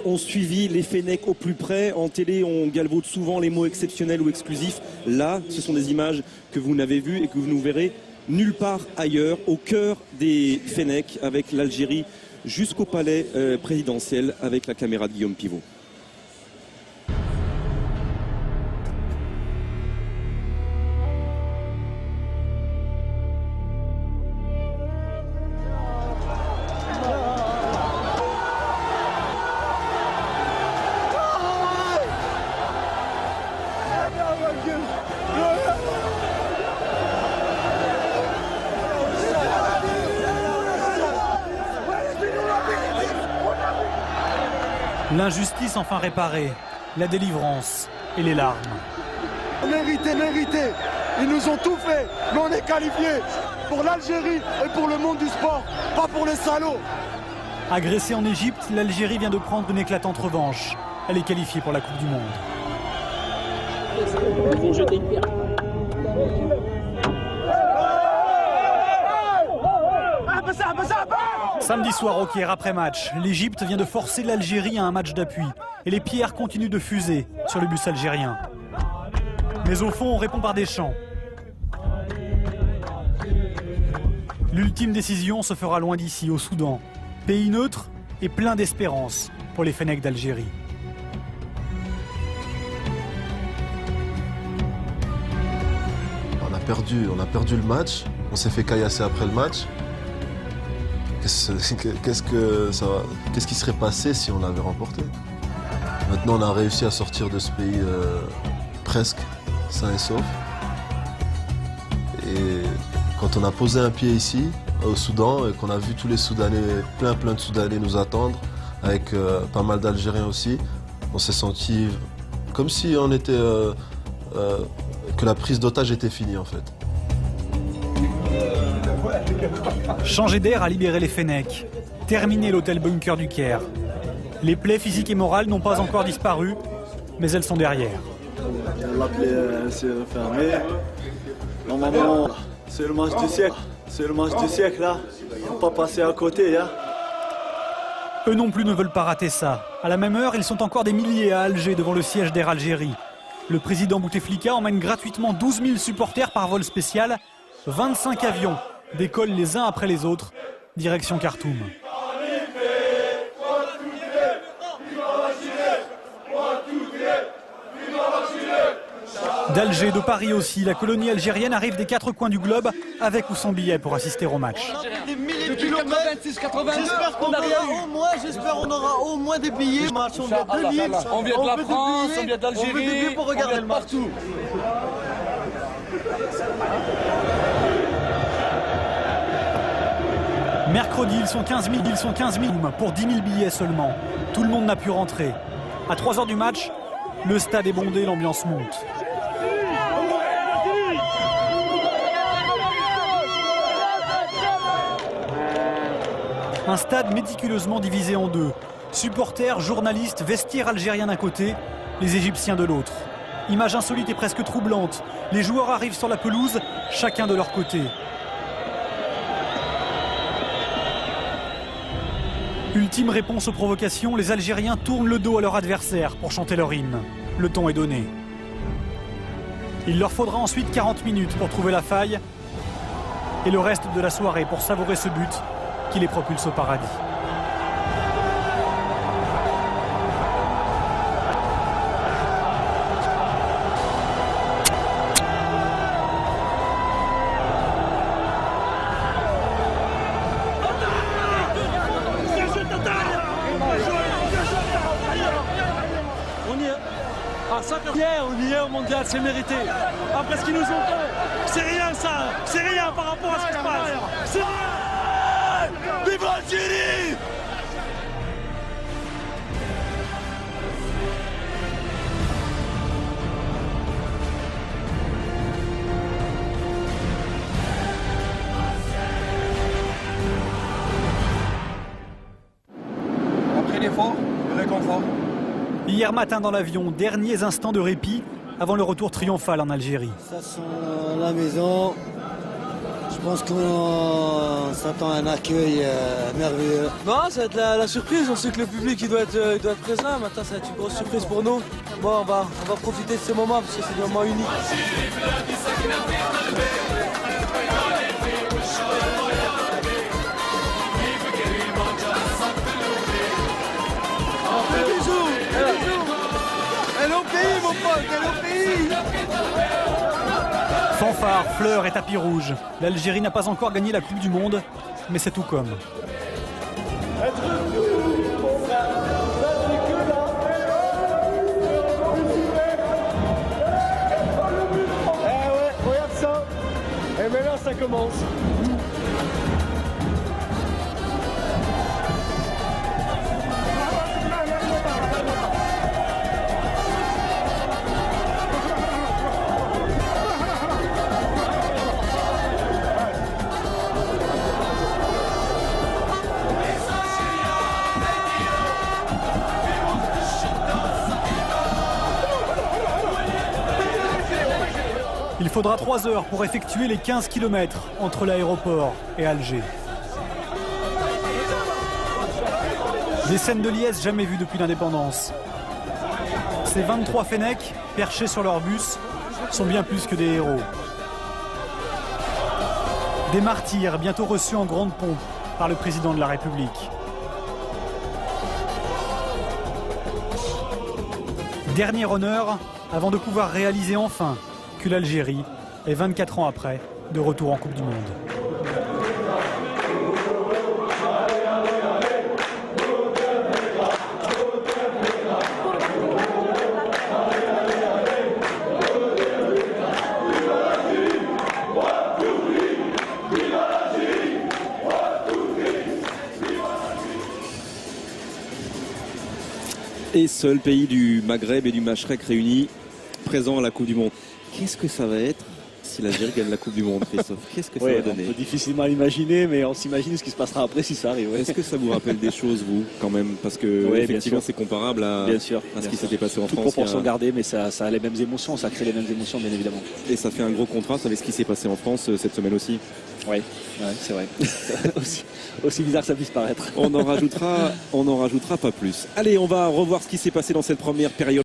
ont suivi les Fennecs au plus près. En télé, on galvaude souvent les mots exceptionnels ou exclusifs. Là, ce sont des images que vous n'avez vues et que vous ne verrez nulle part ailleurs, au cœur des Fennecs, avec l'Algérie jusqu'au palais présidentiel, avec la caméra de Guillaume Pivot. L'injustice enfin réparée, la délivrance et les larmes. Mérité, mérité. Ils nous ont tout fait, mais on est qualifiés pour l'Algérie et pour le monde du sport, pas pour les salauds. Agressée en Égypte, l'Algérie vient de prendre une éclatante revanche. Elle est qualifiée pour la Coupe du Monde. Ils vont jeter une pierre. Samedi soir au Caire, après match, l'Égypte vient de forcer l'Algérie à un match d'appui. Et les pierres continuent de fuser sur le bus algérien. Mais au fond, on répond par des chants. L'ultime décision se fera loin d'ici, au Soudan. Pays neutre et plein d'espérance pour les Fennecs d'Algérie. On a perdu le match. On s'est fait caillasser après le match. Qu'est-ce qui serait passé si on l'avait remporté? Maintenant, on a réussi à sortir de ce pays presque sain et sauf. Et quand on a posé un pied ici, au Soudan, et qu'on a vu tous les Soudanais, plein de Soudanais nous attendre, avec pas mal d'Algériens aussi, on s'est senti comme si on était, que la prise d'otage était finie en fait. Changer d'air a libéré les Fennecs. Terminer l'hôtel bunker du Caire. Les plaies physiques et morales n'ont pas encore disparu, mais elles sont derrière. La plaie s'est refermée. Normalement, c'est le match du siècle. C'est le match du siècle là. Faut pas passer à côté. Hein. Eux non plus ne veulent pas rater ça. À la même heure, ils sont encore des milliers à Alger devant le siège d'Air Algérie. Le président Bouteflika emmène gratuitement 12 000 supporters par vol spécial. 25 avions décollent les uns après les autres, direction Khartoum. D'Alger, de Paris aussi, la colonie algérienne arrive des 4 coins du globe avec ou sans billet pour assister au match. Depuis 86, 89, j'espère qu'on aura au moins des billets. On vient de la France, on vient d'Algérie, on veut des billets pour regarder le match. Partout. Mercredi, ils sont 15 000 pour 10 000 billets seulement. Tout le monde n'a pu rentrer. À 3 heures du match, le stade est bondé, l'ambiance monte. Un stade méticuleusement divisé en deux. Supporters, journalistes, vestiaires algériens d'un côté, les Égyptiens de l'autre. Image insolite et presque troublante. Les joueurs arrivent sur la pelouse, chacun de leur côté. Ultime réponse aux provocations, les Algériens tournent le dos à leur adversaire pour chanter leur hymne. Le ton est donné. Il leur faudra ensuite 40 minutes pour trouver la faille et le reste de la soirée pour savourer ce but qui les propulse au paradis. On y est au mondial, c'est mérité. Après ce qu'ils nous ont fait, c'est rien ça, c'est rien par rapport à ce qui se passe. C'est rien. Vive l'Algérie! Après l'effort, le réconfort. Hier matin dans l'avion, derniers instants de répit avant le retour triomphal en Algérie. Ça sent la maison. Je pense qu'on s'attend à un accueil merveilleux. Non, ça va être la surprise. On sait que le public il doit être présent. Maintenant, ça va être une grosse surprise pour nous. Bon, on va profiter de ce moment parce que c'est des moments uniques. Elle est au pays, mon pote, elle est au pays. Fanfare, fleurs et tapis rouge. L'Algérie n'a pas encore gagné la Coupe du Monde, mais c'est tout comme. Regarde ça. Et maintenant, ça commence. Il faudra 3 heures pour effectuer les 15 km entre l'aéroport et Alger. Des scènes de liesse jamais vues depuis l'indépendance. Ces 23 Fennecs, perchés sur leur bus, sont bien plus que des héros. Des martyrs bientôt reçus en grande pompe par le président de la République. Dernier honneur avant de pouvoir réaliser enfin que l'Algérie est 24 ans après de retour en Coupe du Monde. Et seul pays du Maghreb et du Machrek réunis présent à la Coupe du Monde. Qu'est-ce que ça va être si l'Algérie gagne la Coupe du Monde, Christophe? Qu'est-ce que ça va donner? On peut difficilement l'imaginer, mais on s'imagine ce qui se passera après si ça arrive. Ouais. Est-ce que ça vous rappelle des choses, vous, quand même? Parce que effectivement, c'est comparable à ce qui s'était passé en Toute France. proportion gardée, mais ça a les mêmes émotions, ça crée les mêmes émotions, bien évidemment. Et ça fait un gros contraste avec ce qui s'est passé en France cette semaine aussi. Oui, c'est vrai. aussi bizarre que ça puisse paraître. On n'en rajoutera pas plus. Allez, on va revoir ce qui s'est passé dans cette première période.